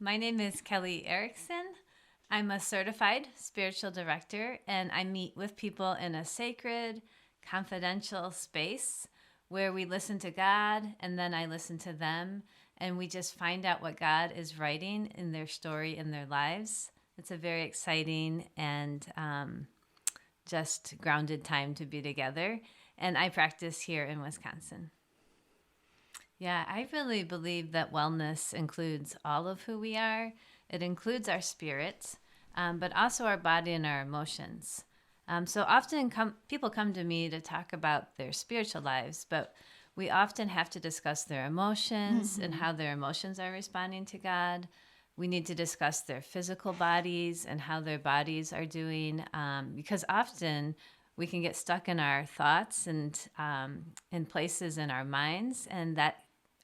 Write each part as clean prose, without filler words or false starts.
My name is Kelly Erickson. I'm a certified spiritual director, and I meet with people in a sacred, confidential space where we listen to God and then I listen to them, and we just find out what God is writing in their story, in their lives. It's a very exciting and just grounded time to be together. And I practice here in Wisconsin. Yeah, I really believe that wellness includes all of who we are. It includes our spirit, but also our body and our emotions. So often people come to me to talk about their spiritual lives, but we often have to discuss their emotions and how their emotions are responding to God. We need to discuss their physical bodies and how their bodies are doing, because often we can get stuck in our thoughts and in places in our minds, and that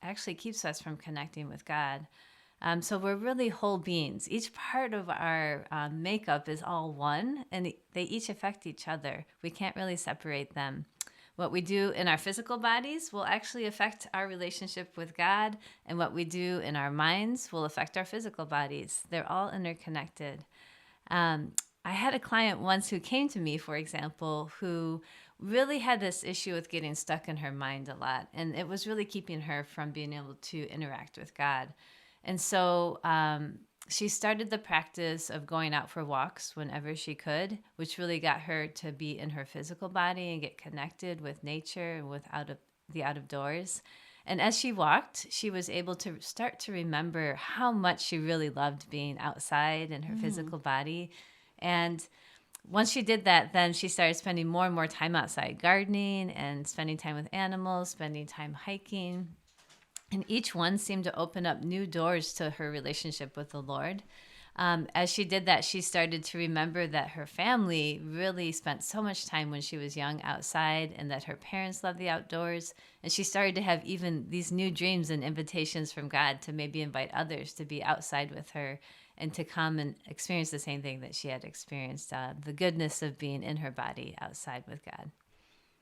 actually keeps us from connecting with God. So we're really whole beings. Each part of our makeup is all one, and they each affect each other. We can't really separate them. What we do in our physical bodies will actually affect our relationship with God, and what we do in our minds will affect our physical bodies. They're all interconnected. I had a client once who came to me, for example, who really had this issue with getting stuck in her mind a lot, and it was really keeping her from being able to interact with God. And so she started the practice of going out for walks whenever she could, which really got her to be in her physical body and get connected with nature and with the out of doors. And as she walked, she was able to start to remember how much she really loved being outside in her physical body. And once she did that, then she started spending more and more time outside gardening and spending time with animals, spending time hiking. And each one seemed to open up new doors to her relationship with the Lord. As she did that, she started to remember that her family really spent so much time when she was young outside, and that her parents loved the outdoors. And she started to have even these new dreams and invitations from God to maybe invite others to be outside with her and to come and experience the same thing that she had experienced, the goodness of being in her body outside with God.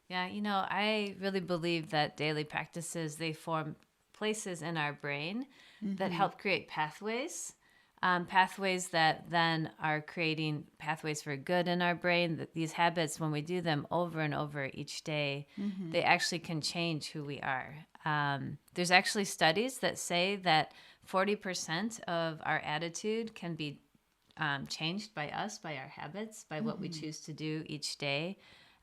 Yeah, I really believe that daily practices, they form places in our brain that help create pathways, pathways that then are creating pathways for good in our brain. That these habits, when we do them over and over each day, they actually can change who we are. There's actually studies that say that 40% of our attitude can be changed by us, by our habits, by what we choose to do each day.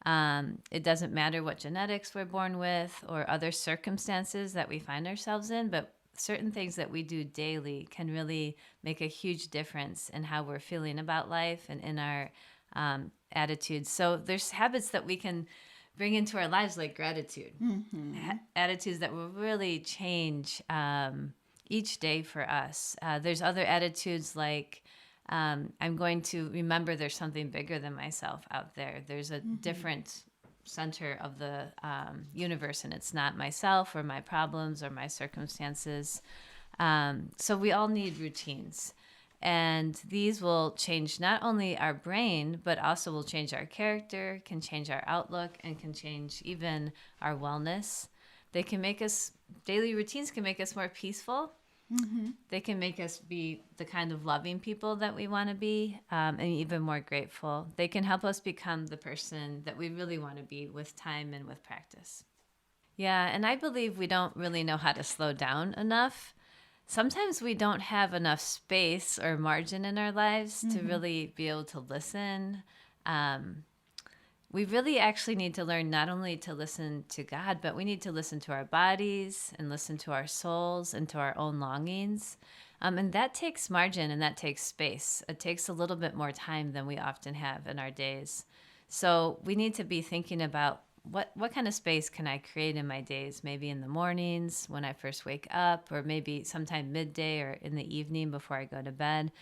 It doesn't matter what genetics we're born with or other circumstances that we find ourselves in, but certain things that we do daily can really make a huge difference in how we're feeling about life and in our attitudes. So there's habits that we can bring into our lives, like gratitude, attitudes that will really change each day for us. There's other attitudes like, I'm going to remember there's something bigger than myself out there. There's a different center of the universe, and it's not myself or my problems or my circumstances. So we all need routines. And these will change not only our brain, but also will change our character, can change our outlook, and can change even our wellness. Daily routines can make us more peaceful. They can make us be the kind of loving people that we want to be, and even more grateful. They can help us become the person that we really want to be with time and with practice. Yeah, and I believe we don't really know how to slow down enough. Sometimes we don't have enough space or margin in our lives to really be able to listen. We really actually need to learn not only to listen to God, but we need to listen to our bodies and listen to our souls and to our own longings. And that takes margin and that takes space. It takes a little bit more time than we often have in our days. So we need to be thinking about what kind of space can I create in my days, maybe in the mornings when I first wake up, or maybe sometime midday or in the evening before I go to bed.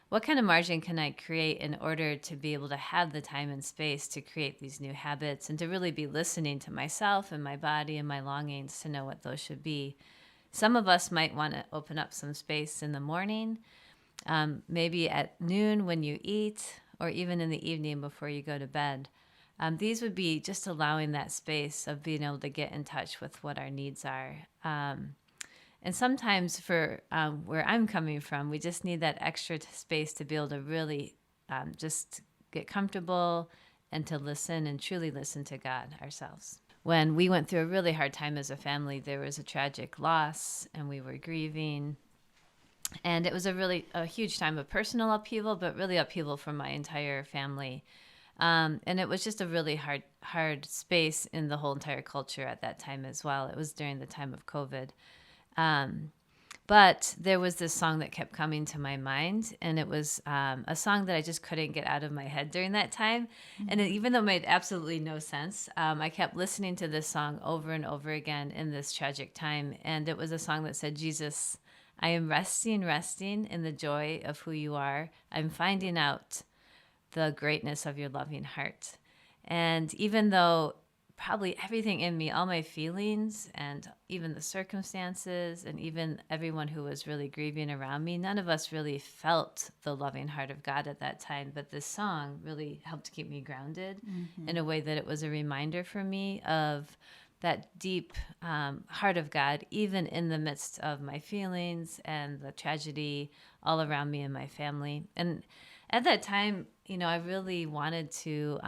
What kind of margin can I create in order to be able to have the time and space to create these new habits and to really be listening to myself and my body and my longings to know what those should be? Some of us might want to open up some space in the morning, maybe at noon when you eat, or even in the evening before you go to bed. These would be just allowing that space of being able to get in touch with what our needs are. And sometimes for where I'm coming from, we just need that extra space to be able to really just get comfortable and to listen and truly listen to God ourselves. When we went through a really hard time as a family, there was a tragic loss and we were grieving. And it was a huge time of personal upheaval, but really upheaval for my entire family. And it was just a really hard space in the whole entire culture at that time as well. It was during the time of COVID. Um, but there was this song that kept coming to my mind, and it was a song that I just couldn't get out of my head during that time. And even though it made absolutely no sense, I kept listening to this song over and over again in this tragic time. And it was a song that said, Jesus, I am resting in the joy of who you are. I'm finding out the greatness of your loving heart. And even though probably everything in me, all my feelings and even the circumstances and even everyone who was really grieving around me, none of us really felt the loving heart of God at that time. But this song really helped keep me grounded in a way that it was a reminder for me of that deep heart of God, even in the midst of my feelings and the tragedy all around me and my family. And at that time, I really wanted to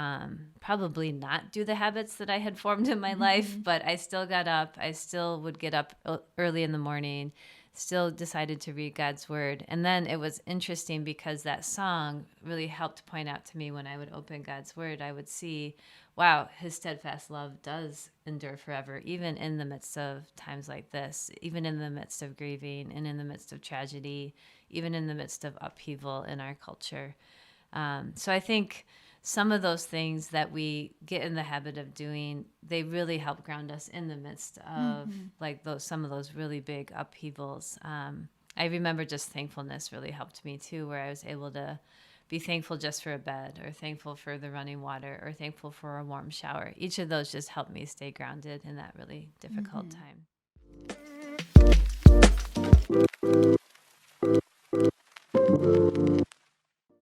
probably not do the habits that I had formed in my life, but I still got up. I still would get up early in the morning, still decided to read God's word. And then it was interesting because that song really helped point out to me when I would open God's word, I would see, wow, his steadfast love does endure forever, even in the midst of times like this, even in the midst of grieving and in the midst of tragedy, even in the midst of upheaval in our culture. So I think some of those things that we get in the habit of doing, they really help ground us in the midst of some of those really big upheavals. I remember just thankfulness really helped me too, where I was able to be thankful just for a bed, or thankful for the running water, or thankful for a warm shower. Each of those just helped me stay grounded in that really difficult time.